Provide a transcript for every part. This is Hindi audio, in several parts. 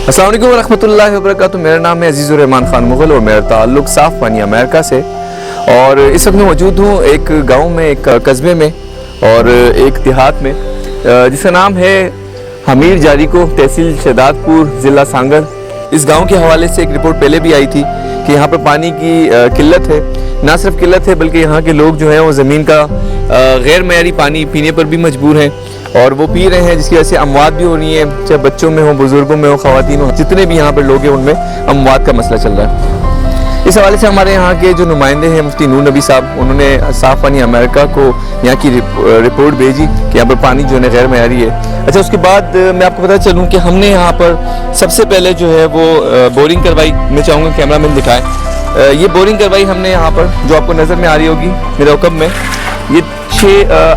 अस्सलाम वालेकुम रहमतुल्लाहि व बरकातुहू। मेरा नाम है अजीज़ुर रहमान खान मुग़ल और मेरा ताल्लुक़ साफ़ पानी अमेरिका से। और इस वक्त मैं मौजूद हूँ एक गांव में, एक कस्बे में और एक देहात में जिसका नाम है हमीर जारीको, तहसील शहदादपुर, ज़िला सांगड़। इस गांव के हवाले से एक रिपोर्ट पहले भी आई थी कि यहाँ पर पानी की किल्लत है। ना सिर्फ किल्लत है बल्कि यहाँ के लोग जो हैं वो ज़मीन का गैर मयारी पानी पीने पर भी मजबूर हैं और वो पी रहे हैं, जिसकी वजह से अमवात भी हो रही है, चाहे बच्चों में हो, बुजुर्गों में हो, ख़वातीन हो, जितने भी यहाँ पर लोग हैं उनमें अमवात का मसला चल रहा है। इस हवाले से हमारे यहाँ के जो नुमाइंदे हैं मुफ्ती नूर नबी साहब, उन्होंने साफ़ पानी अमेरिका को यहाँ की रिपोर्ट भेजी कि यहाँ पर पानी जो है गैर मयारी है। अच्छा, उसके बाद मैं आपको पता चलूँ कि हमने यहाँ पर सबसे पहले जो है वो बोरिंग करवाई। मैं चाहूँगा कैमरा मैन दिखाएँ। ये बोरिंग करवाई हमने यहाँ पर, जो आपको नज़र में आ रही होगी मेरे हुक्म में। ये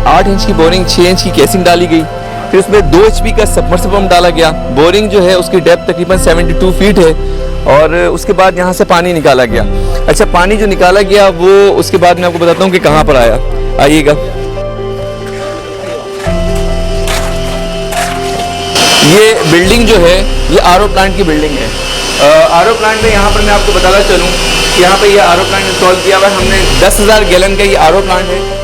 8 इंच की बोरिंग, 6 इंच की केसिंग डाली गई, फिर उसमें 2 HP का सबमर्सिबल पंप डाला गया। बोरिंग जो है उसकी डेप्थ तकरीबन 72 फीट है और उसके बाद यहाँ से पानी निकाला गया। अच्छा, पानी जो निकाला गया वो उसके बाद मैं आपको बताता हूँ कि कहाँ पर आया। आइएगा, ये बिल्डिंग जो है ये RO प्लांट की बिल्डिंग है। RO प्लांट में यहाँ पर मैं आपको बताना चलूँ कि यहाँ पर ये RO प्लांट इंस्टॉल किया हुआ है हमने। 10,000 गैलन का ये RO प्लांट है।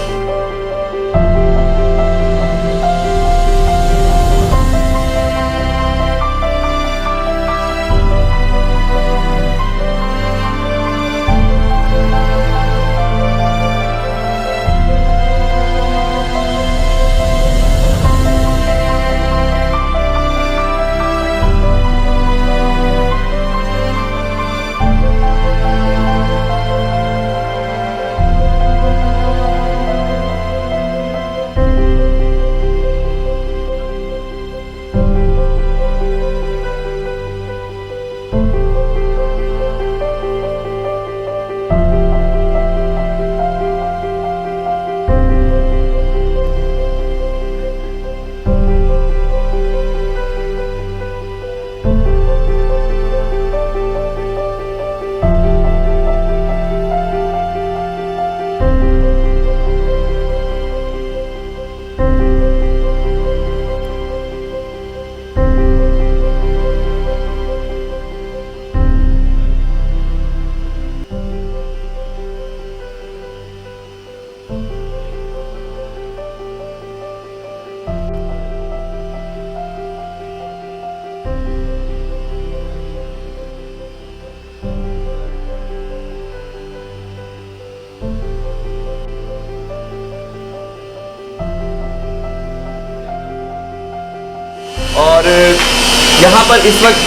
और यहाँ पर इस वक्त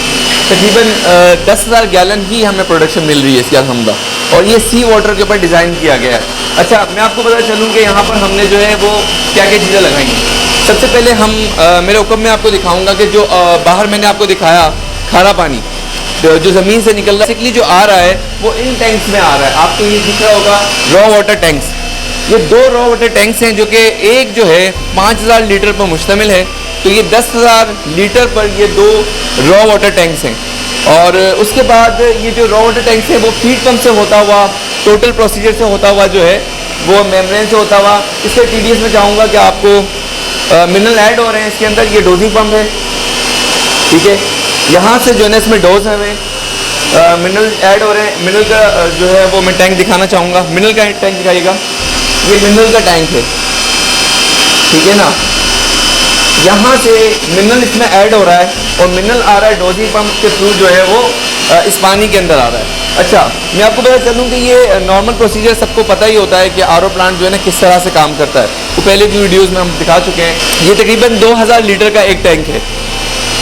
तकरीबन 10,000 गैलन ही हमें प्रोडक्शन मिल रही है इसकी, अल्हम्दुलिल्लाह। और ये सी वाटर के ऊपर डिज़ाइन किया गया है। अच्छा, मैं आपको पता चलूँ कि यहाँ पर हमने जो है वो क्या क्या चीज़ें लगाई हैं। सबसे पहले हम मेरे हुक्म में आपको दिखाऊँगा कि जो बाहर मैंने आपको दिखाया खारा पानी जो ज़मीन से निकल रहा है, जो आ रहा है वो इन टैंक्स में आ रहा है। आपको ये दिख रहा होगा रॉ वाटर टैंक्स। ये 2 रॉ वाटर टैंक्स हैं जो कि एक जो है 5,000 लीटर पर मुश्तमिल है, तो ये 10,000 लीटर पर ये 2 रॉ वाटर टैंक्स हैं। और उसके बाद ये जो रॉ वाटर टैंक्स हैं वो फीड पंप से होता हुआ, टोटल प्रोसीजर से होता हुआ जो है वो मेम्ब्रेन से होता हुआ। इसके TDS में चाहूँगा कि आपको मिनरल ऐड हो रहे हैं इसके अंदर। ये डोजिंग पंप है, ठीक है। यहाँ से जो है इसमें डोज हमें मिनरल ऐड हो रहे हैं। मिनरल का जो है वो मैं टैंक दिखाना चाहूँगा। मिनरल का टैंक दिखाइएगा, ये मिनरल का टैंक है, ठीक है ना। यहाँ से मिनरल इसमें ऐड हो रहा है और मिनरल आ रहा है डोजिंग पंप के थ्रू जो है वो इस पानी के अंदर आ रहा है। अच्छा, मैं आपको पता चलूँ कि ये नॉर्मल प्रोसीजर सबको पता ही होता है कि RO प्लांट जो है ना किस तरह से काम करता है, वो पहले भी वीडियोज़ में हम दिखा चुके हैं। ये तकरीबन 2,000 लीटर का एक टैंक है।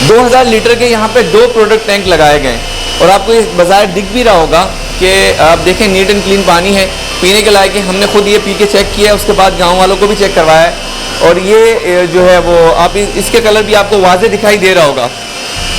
2,000 लीटर के यहाँ पे 2 प्रोडक्ट टैंक लगाए गए हैं और आपको ये बाज़ार दिख भी रहा होगा कि आप देखें नीट एंड क्लीन पानी है, पीने के लायक है। हमने खुद ये पी के चेक किया है, उसके बाद गांव वालों को भी चेक करवाया है। और ये जो है वो आप इसके कलर भी आपको वाज़े दिखाई दे रहा होगा।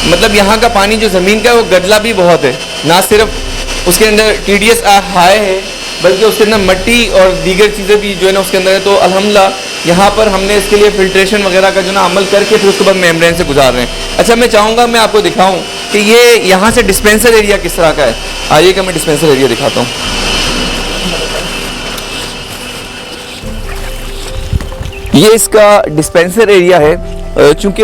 मतलब यहाँ का पानी जो ज़मीन का है वो गदला भी बहुत है, ना सिर्फ उसके अंदर TDS हाई है बल्कि उसके अंदर मिट्टी और दीगर चीज़ें भी जो है ना उसके अंदर है। तो अल्हम्दुलिल्लाह यहाँ पर हमने इसके लिए फ़िल्ट्रेशन वगैरह का जो ना अमल करके फिर उसके बाद मेम्ब्रेन से गुजार रहे हैं। अच्छा, मैं चाहूँगा मैं आपको दिखाऊँ कि ये यहाँ से डिस्पेंसर एरिया किस तरह का है। आइएगा, मैं डिस्पेंसर एरिया दिखाता हूँ। ये इसका डिस्पेंसर एरिया है। चूँकि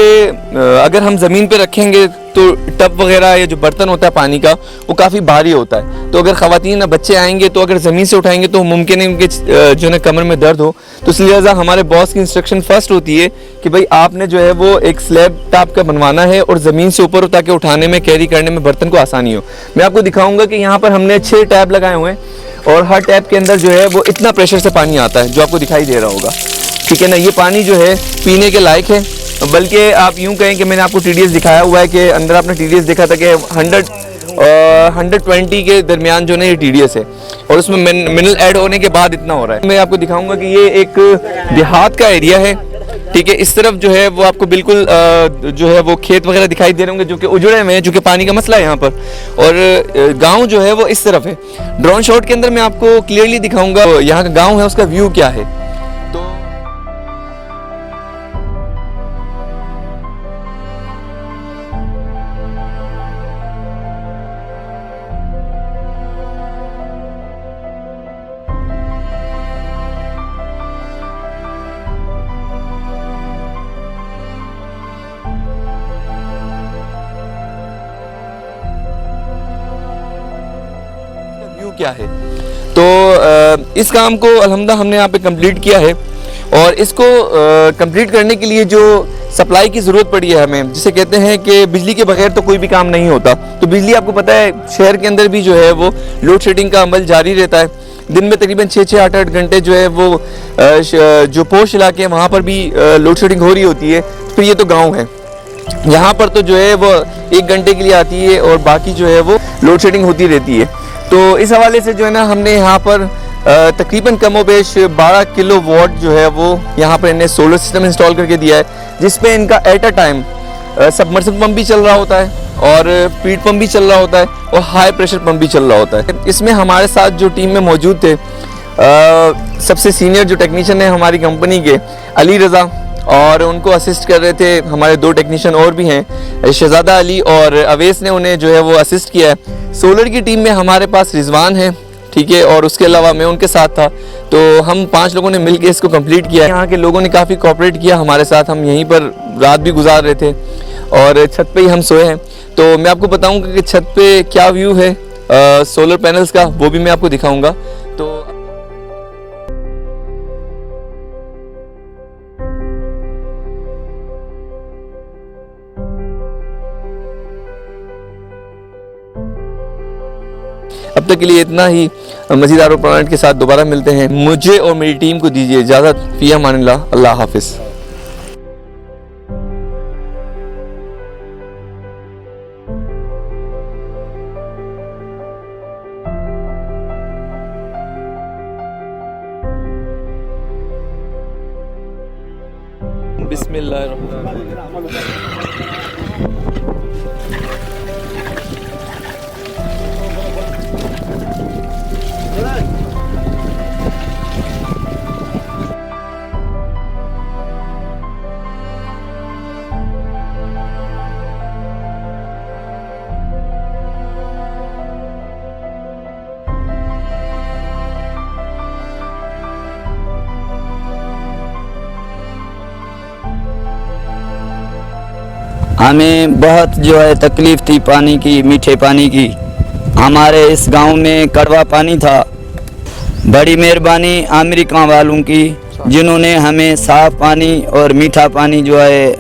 अगर हम ज़मीन पे रखेंगे तो टब वगैरह या जो बर्तन होता है पानी का वो काफ़ी भारी होता है, तो अगर ख़वातीन या बच्चे आएंगे तो अगर ज़मीन से उठाएंगे तो मुमकिन है उनके जो है कमर में दर्द हो। तो इसलिए लिहाजा हमारे बॉस की इंस्ट्रक्शन फर्स्ट होती है कि भाई आपने जो है वो एक स्लैब टाइप का बनवाना है और ज़मीन से ऊपर हो ताकि उठाने में, कैरी करने में बर्तन को आसानी हो। मैं आपको दिखाऊंगा कि यहाँ पर हमने 6 टैब लगाए हुए हैं और हर टैब के अंदर जो है वो इतना प्रेशर से पानी आता है जो आपको दिखाई दे रहा होगा, ठीक है ना। ये पानी जो है पीने के लायक है, बल्कि आप यूँ कहें कि मैंने आपको TDS दिखाया हुआ है कि अंदर आपने TDS देखा था कि 120 के दरमियान जो है ये TDS है और उसमें मिनरल ऐड होने के बाद इतना हो रहा है। मैं आपको दिखाऊंगा कि ये एक देहात का एरिया है, ठीक है। इस तरफ जो है वो आपको बिल्कुल जो है वो खेत वगैरह दिखाई दे रहे होंगे जो कि उजड़े हुए हैं, जो कि पानी का मसला है यहाँ पर, और गांव जो है वो इस तरफ है। ड्रोन शॉट के अंदर मैं आपको क्लियरली दिखाऊंगा यहाँ का गाँव है, उसका व्यू क्या है। क्या है तो इस काम को अल्हम्दुलिल्लाह हमने यहाँ पे कंप्लीट किया है और इसको कंप्लीट करने के लिए जो सप्लाई की ज़रूरत पड़ी है हमें, जिसे कहते हैं कि बिजली के बगैर तो कोई भी काम नहीं होता। तो बिजली आपको पता है शहर के अंदर भी जो है वो लोड शेडिंग का अमल जारी रहता है। दिन में तकरीबन 6-6, 8-8 घंटे जो है वो जो पोश इलाके हैं वहाँ पर भी लोड शेडिंग हो रही होती है। फिर ये तो गाँव है, यहाँ पर तो जो है वो 1 घंटे के लिए आती है और बाकी जो है वो लोड शेडिंग होती रहती है। तो इस हवाले से जो है ना हमने यहाँ पर तकरीबन कमोबेश 12 किलोवाट जो है वो यहाँ पर इन्हें सोलर सिस्टम इंस्टॉल करके दिया है, जिसपे इनका at a time submersible pump भी चल रहा होता है और फीड पंप भी चल रहा होता है और हाई प्रेशर पंप भी चल रहा होता है। इसमें हमारे साथ जो टीम में मौजूद थे सबसे सीनियर जो टेक्नीशियन है हमारी कंपनी के अली रज़ा, और उनको असिस्ट कर रहे थे हमारे 2 टेक्नीशियन और भी हैं, शहजादा अली और अवेस ने उन्हें जो है वो असिस्ट किया है। सोलर की टीम में हमारे पास रिजवान है, ठीक है, और उसके अलावा मैं उनके साथ था। तो हम 5 लोगों ने मिलकर इसको कंप्लीट किया। यहाँ के लोगों ने काफ़ी कोऑपरेट किया हमारे साथ, हम यहीं पर रात भी गुजार रहे थे और छत पे ही हम सोए हैं। तो मैं आपको बताऊँगा कि छत पे क्या व्यू है सोलर पैनल्स का, वो भी मैं आपको दिखाऊँगा। तो अब तक के लिए इतना ही। मज़ीद और प्लान के साथ दोबारा मिलते हैं। मुझे और मेरी टीम को दीजिए इजाज़त। फ़ी अमानिल्लाह, अल्लाह हाफिज़। बिस्मिल्लाहिर्रहमानिर्रहीम। हमें बहुत जो है तकलीफ़ थी पानी की, मीठे पानी की। हमारे इस गांव में कड़वा पानी था। बड़ी मेहरबानी अमेरिका वालों की, जिन्होंने हमें साफ़ पानी और मीठा पानी जो है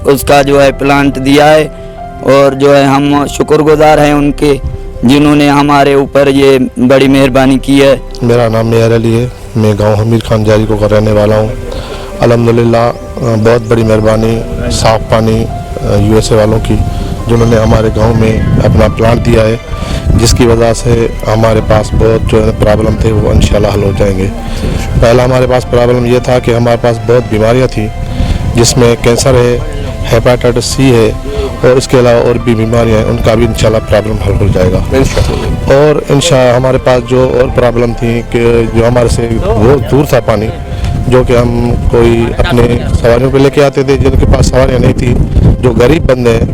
उसका जो है प्लांट दिया है, और जो है हम शुक्रगुजार हैं उनके, जिन्होंने हमारे ऊपर ये बड़ी मेहरबानी की है। मेरा नाम मेहर अली है, मैं गांव हमीर खान जारी को रहने वाला हूँ। अल्हम्दुलिल्लाह बहुत बड़ी मेहरबानी साफ़ पानी USA वालों की, जिन्होंने हमारे गांव में अपना प्लांट दिया है, जिसकी वजह से हमारे पास बहुत जो है प्रॉब्लम थे वो इंशाल्लाह हल हो जाएंगे। पहला हमारे पास प्रॉब्लम ये था कि हमारे पास बहुत बीमारियां थी, जिसमें कैंसर है, हेपेटाइटिस C है और इसके अलावा और भी बीमारियां हैं, उनका भी इंशाल्लाह प्रॉब्लम हल हो जाएगा। और इंशाल्लाह हमारे पास जो और प्रॉब्लम थी कि जो हमारे से बहुत दूर था पानी, जो कि हम कोई अपने सवारियों पे लेके आते थे, जिनके पास सवारियाँ नहीं थी, जो गरीब बंदे हैं,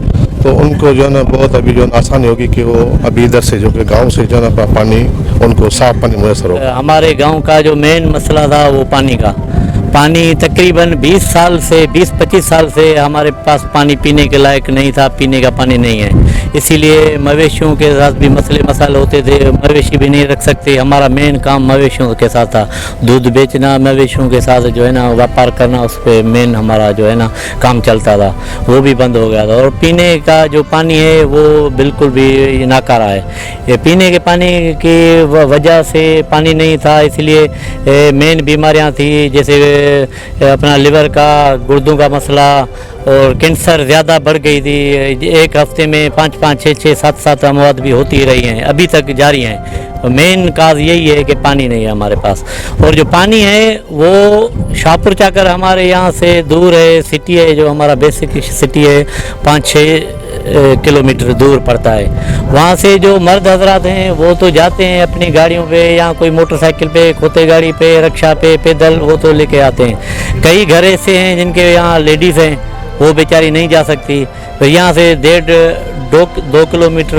तो उनको जो है ना बहुत अभी जो आसानी होगी कि वो अभी इधर से जो कि गांव से जो है ना पानी उनको साफ पानी मुयसर हो। हमारे गांव का जो मेन मसला था वो पानी का। पानी तकरीबन 20-25 साल से हमारे पास पानी पीने के लायक नहीं था, पीने का पानी नहीं है। इसीलिए मवेशियों के साथ भी मसले मसाले होते थे, मवेशी भी नहीं रख सकते। हमारा मेन काम मवेशियों के साथ था, दूध बेचना, मवेशियों के साथ जो है ना व्यापार करना, उस पर मेन हमारा जो है ना काम चलता था, वो भी बंद हो गया था। और पीने का जो पानी है वो बिल्कुल भी नाकारा है। ये पीने के पानी की वजह से पानी नहीं था, इसलिए मेन बीमारियां थी, जैसे अपना लिवर का, गुर्दों का मसला और कैंसर ज़्यादा बढ़ गई थी। एक हफ्ते में 5-5, 6-6, 7-7 अमवात भी होती रही हैं, अभी तक जारी हैं। मेन काज यही है कि पानी नहीं है हमारे पास। और जो पानी है वो शाहपुर चाकर हमारे यहाँ से दूर है, सिटी है जो हमारा बेसिक सिटी है, 5-6 किलोमीटर दूर पड़ता है। वहाँ से जो मर्द हजरात हैं वो तो जाते हैं अपनी गाड़ियों पे, या कोई मोटरसाइकिल पे, खोते गाड़ी पे, रक्षा पे, पैदल, वो तो लेके आते हैं। कई घर ऐसे हैं जिनके यहाँ लेडीज़ हैं, वो बेचारी नहीं जा सकती, तो यहाँ से 1.5-2 किलोमीटर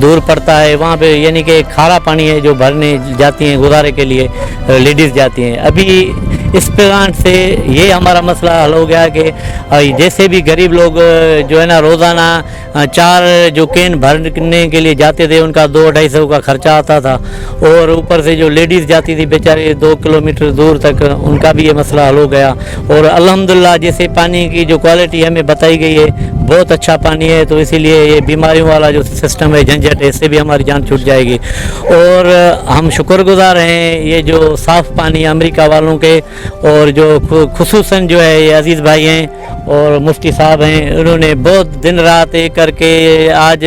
दूर पड़ता है। वहाँ पे यानी कि खारा पानी है जो भरने जाती हैं, गुजारे के लिए लेडीज़ जाती हैं। अभी इस प्लांट से ये हमारा मसला हल हो गया कि जैसे भी गरीब लोग जो है ना रोज़ाना 4 जो कैन भरने के लिए जाते थे, उनका 200-250 का खर्चा आता था, और ऊपर से जो लेडीज़ जाती थी बेचारे 2 किलोमीटर दूर तक, उनका भी ये मसला हल हो गया। और अल्हम्दुलिल्लाह जैसे पानी की जो क्वालिटी हमें बताई गई है, बहुत अच्छा पानी है, तो इसीलिए ये बीमारियों वाला जो सिस्टम है, झंझट है, इससे भी हमारी जान छूट जाएगी। और हम शुक्रगुजार हैं ये जो साफ़ पानी अमेरिका वालों के, और जो खुसूसन जो है ये अजीज़ भाई हैं और मुफ्ती साहब हैं, उन्होंने बहुत दिन रात एक करके आज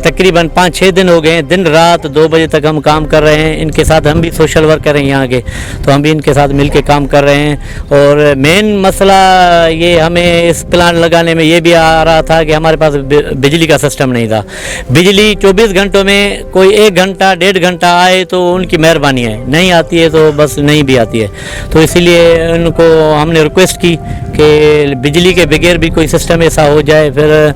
तकरीबन 5-6 दिन हो गए हैं, दिन रात 2 बजे तक हम काम कर रहे हैं। इनके साथ हम भी सोशल वर्कर हैं यहाँ के, तो हम भी इनके साथ मिल के काम कर रहे हैं। और मेन मसला ये हमें इस प्लांट लगाने में ये भी आ रहा था कि हमारे पास बिजली का सिस्टम नहीं था। बिजली 24 घंटों में कोई 1 घंटा 1.5 घंटा आए तो उनकी मेहरबानी है, नहीं आती है तो बस नहीं भी आती है। तो इसीलिए उनको हमने रिक्वेस्ट की कि बिजली के बगैर भी कोई सिस्टम ऐसा हो जाए। फिर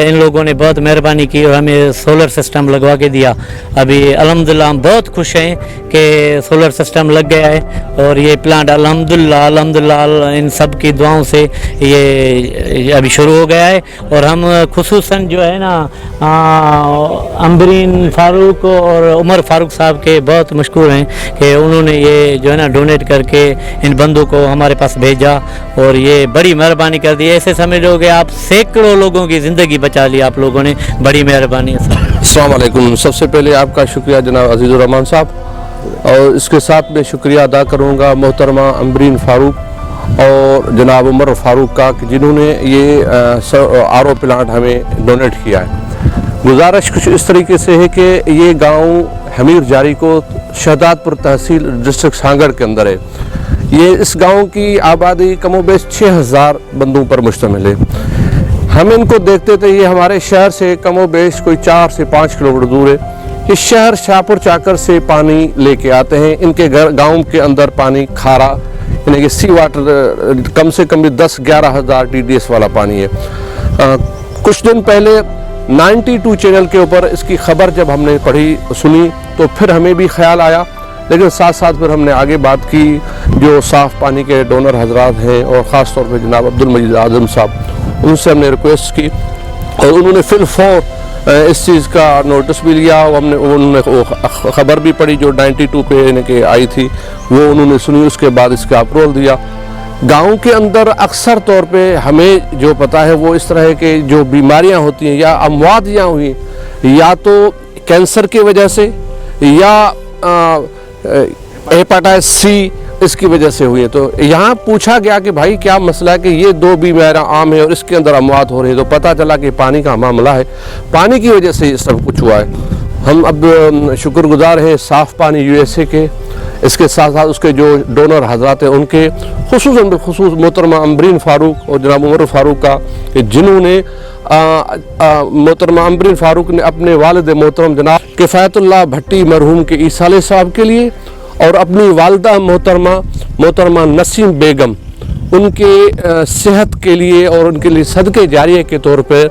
इन लोगों ने बहुत मेहरबानी की और हमें सोलर सिस्टम लगवा के दिया। अभी अल्हम्दुलिल्लाह हम बहुत खुश हैं कि सोलर सिस्टम लग गया है, और ये प्लांट अल्हम्दुलिल्लाह इन सब की दुआओं से ये अभी शुरू हो गया है। और हम खुसूसन जो है ना अम्बरीन फारूक और उमर फारूक साहब के बहुत मशकूर हैं कि उन्होंने ये जो है ना डोनेट करके इन बंदों को हमारे पास भेजा, और ये बड़ी मेहरबानी कर दी। ऐसे समझ लो कि आप सैकड़ों लोगों की ज़िंदगी बचा ली आप लोगों ने, बड़ी मेहरबानी है सर। अस्सलाम वालेकुम। सबसे पहले आपका शुक्रिया जनाब अजीज़ुर रहमान साहब, और इसके साथ मैं शुक्रिया अदा करूँगा मोहतरमा अम्बरीन फ़ारूक और जनाब उमर फ़ारूक का, कि जिन्होंने ये आरओ प्लांट हमें डोनेट किया है। गुजारिश कुछ इस तरीके से है कि ये गांव हमीर जारी को शहदादपुर तहसील डिस्ट्रिक्ट सांगड़ के अंदर है। ये इस गांव की आबादी कमोबेश 6000 बंदों पर मुश्तमिल है। हम इनको देखते थे, ये हमारे शहर से कमोबेश कोई 4 से 5 किलोमीटर दूर है। इस शहर शाहपुर चाकर से पानी लेके आते हैं। इनके गांव के अंदर पानी खारा, यानी कि सी वाटर, कम से कम भी 10-11 हज़ार TDS वाला पानी है। कुछ दिन पहले 92 चैनल के ऊपर इसकी खबर जब हमने पढ़ी सुनी तो फिर हमें भी ख्याल आया, लेकिन साथ साथ फिर हमने आगे बात की जो साफ़ पानी के डोनर हजरात हैं, और ख़ास तौर पे जनाब अब्दुल मजीद आज़म साहब, उनसे हमने रिक्वेस्ट की, और उन्होंने फिल फौर इस चीज़ का नोटिस भी लिया। उन्होंने ख़बर भी पढ़ी जो 92 पे यानी कि आई थी, वो उन्होंने सुनी, उसके बाद इसका अप्रूवल दिया। गांव के अंदर अक्सर तौर पे हमें जो पता है वो इस तरह के जो बीमारियां होती हैं या अमवात या हुई, या तो कैंसर की वजह से या हेपेटाइटिस सी इसकी वजह से हुई है। तो यहाँ पूछा गया कि भाई क्या मसला है कि ये 2 बीमारियां आम है और इसके अंदर अमवात हो रही है, तो पता चला कि पानी का मामला है, पानी की वजह से ये सब कुछ हुआ है। हम अब शुक्रगुजार हैं साफ़ पानी USA के, इसके साथ साथ उसके जो डोनर हजरात हैं उनके, खुसूस मोहतरमा अम्बरीन फ़ारूक और जनाब उमर फ़ारूक का, कि जिन्होंने मोहतरमा अम्बरीन फ़ारूक ने अपने वालिद मोहतरम जनाब किफ़ायतुल्लाह भट्टी मरहूम के ईसाले साहब के लिए, और अपनी वालदा मोहतरमा नसीम बेगम उनके सेहत के लिए और उनके लिए सदके जारिया के तौर पर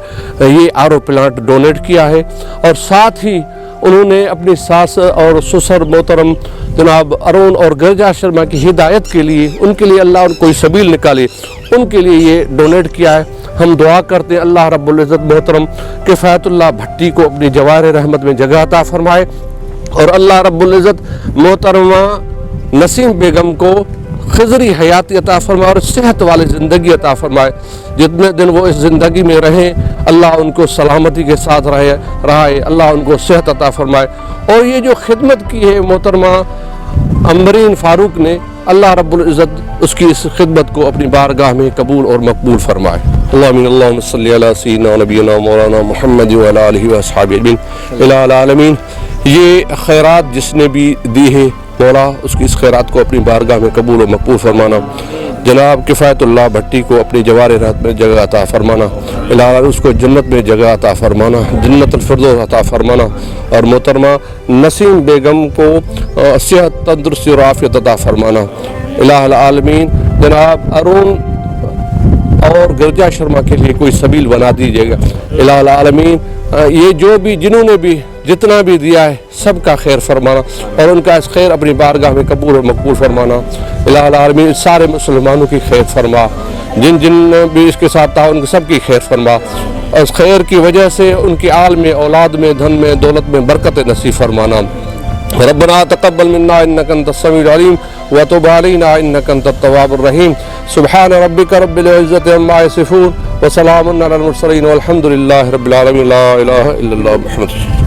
ये आरओ प्लांट डोनेट किया है। और साथ ही उन्होंने अपनी सास और ससुर मोहतरम जनाब अरुण और गिरजा शर्मा की हिदायत के लिए, उनके लिए अल्लाह कोई सबील निकाले, उनके लिए ये डोनेट किया है। हम दुआ करते हैं अल्लाह रब्बुल इज़्ज़त मोहतरम किफ़ायतुल्लाह भट्टी को अपनी जवार रहमत में जगह अता फरमाए और अल्लाह रब्बुल इज़्ज़त मोहतरमा नसीम बेगम को खिज़री हयाती अता फरमाए और सेहत वाली ज़िंदगी अता फरमाए। जितने दिन वो इस ज़िंदगी में रहें अल्लाह उनको सलामती के साथ रहे, अल्लाह उनको सेहत अता फरमाए। और ये जो खिदमत की है मोहतरमा अम्बरीन फ़ारूक ने, अल्लाह रब्बुल इज़्ज़त उसकी इस खिदमत को अपनी बारगाह में कबूल और मकबूल फरमाए। अल्लाहुम्मा सल्ली अला सय्यिदिना नबीना मौलाना मुहम्मद व अला आलिहि व अस्हाबिहि इलाल आलमीन। ये खैरात जिसने भी दी है मौला उसकी इस खैरात को अपनी बारगाह में कबूल और मकबूल फरमाना। जनाब किफ़ायतुल्लाह भट्टी को अपनी जवार रहमत में जगह अता फरमाना, इलाहा उसको जन्नत में जगह अता फरमाना, जन्नतुल फिरदौस अता फरमाना। और मोहतरमा नसीम बेगम को सेहत तंदुरुस्ती और आफियत अता फरमाना इलाहुल आलमीन। जनाब अरुण और गिरजा शर्मा के लिए कोई सबील बना दीजिएगा इलाहुल आलमीन। ये जो भी जिन्होंने भी जितना भी दिया है सबका खैर फरमाना और उनका इस खैर अपनी बारगाह में कबूल और मकबूल फरमाना इलाहुल आलमीन। सारे मुसलमानों की खैर फरमा, जिन जिन भी इसके साथ था उनकी सबकी खैर फरमा और इस खैर की वजह से उनकी आल में, औलाद में, धन में, दौलत में बरकत नसीब फरमाना। रब्बना तक़ब्बल मिन्ना इन्नका अंतस समीउल अलीम व तुब अलैना इन्नका अंतत तव्वाबुर रहीम। सुब्हान रब्बिका रब्बिल इज़्ज़ति अम्मा यसिफून व सलामुन अलल मुरसलीन वल्हम्दुलिल्लाहि रब्बिल आलमीन। ला इलाहा इल्लल्लाह मुहम्मद।